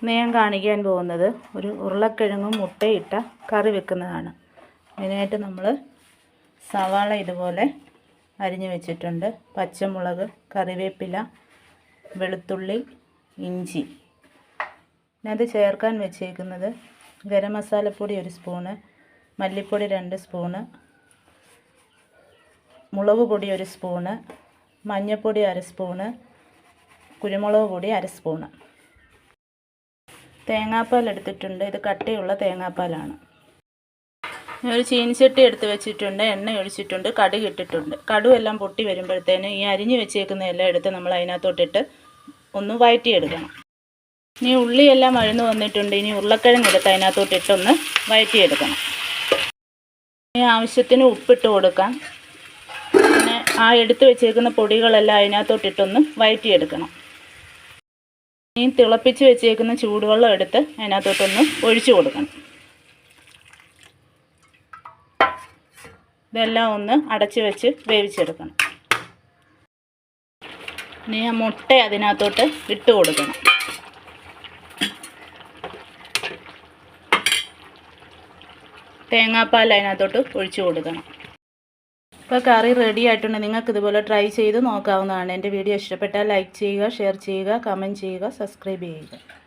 ഇന്ന് ഞാൻ കാണിക്കാൻ പോകുന്നത് ഒരു ഉരുളക്കിഴങ്ങും മുട്ടയിട്ട കറി വെക്കുന്നതാണ്. അതിനായിട്ട് നമ്മൾ സവാള ഇതുപോലെ അരിഞ്ഞു വെച്ചിട്ടുണ്ട്, പച്ചമുളക്, കറിവേപ്പില, വെളുത്തുള്ളി, ഇഞ്ചി. ഇതിനകത്ത് ചേർക്കാൻ വെച്ചേക്കുന്നത് ഗരം മസാലപ്പൊടി 1 സ്പൂണ്, മല്ലിപ്പൊടി 2 സ്പൂണ്, മുളക് പൊടി 1 സ്പൂണ്, മഞ്ഞൾപ്പൊടി 1/2 സ്പൂണ്, കുരുമുളക് പൊടി 1/2 സ്പൂണ്. തേങ്ങാപ്പാൽ എടുത്തിട്ടുണ്ട്. ഇത് കട്ടിയുള്ള തേങ്ങാപ്പാലാണ്. ഒരു ചീനിച്ചട്ടി എടുത്ത് വെച്ചിട്ടുണ്ട്, എണ്ണ ഒഴിച്ചിട്ടുണ്ട്, കടുക് ഇട്ടിട്ടുണ്ട്. കടുക് എല്ലാം പൊട്ടി വരുമ്പോഴത്തേന് ഈ അരിഞ്ഞു വെച്ചേക്കുന്ന എല്ലാം എടുത്ത് നമ്മൾ അതിനകത്തോട്ടിട്ട് ഒന്ന് വഴറ്റിയെടുക്കണം. ഇനി ഉള്ളിയെല്ലാം വഴന്നു വന്നിട്ടുണ്ട്. ഇനി ഉരുളക്കിഴങ്ങ് എടുത്ത് അതിനകത്തോട്ടിട്ടൊന്ന് വഴറ്റിയെടുക്കണം. ഇനി ആവശ്യത്തിന് ഉപ്പിട്ട് കൊടുക്കാം. പിന്നെ ആ എടുത്ത് വെച്ചേക്കുന്ന പൊടികളെല്ലാം അതിനകത്തോട്ടിട്ടൊന്ന് വഴറ്റിയെടുക്കണം. ഇനി തിളപ്പിച്ച് വെച്ചേക്കുന്ന ചൂടുവെള്ളം എടുത്ത് അതിനകത്തോട്ടൊന്ന് ഒഴിച്ചു കൊടുക്കണം. ഇതെല്ലാം ഒന്ന് അടച്ച് വെച്ച് വേവിച്ചെടുക്കണം. ഇനി ആ മുട്ട അതിനകത്തോട്ട് ഇട്ട് കൊടുക്കണം. തേങ്ങാപ്പാൽ അതിനകത്തോട്ട് ഒഴിച്ചു കൊടുക്കണം. ഇപ്പോൾ കറി റെഡി ആയിട്ടുണ്ട്. നിങ്ങൾക്ക് ഇതുപോലെ ട്രൈ ചെയ്ത് നോക്കാവുന്നതാണ്. എൻ്റെ വീഡിയോ ഇഷ്ടപ്പെട്ടാൽ ലൈക്ക് ചെയ്യുക, ഷെയർ ചെയ്യുക, കമൻറ്റ് ചെയ്യുക, സബ്സ്ക്രൈബ് ചെയ്യുക.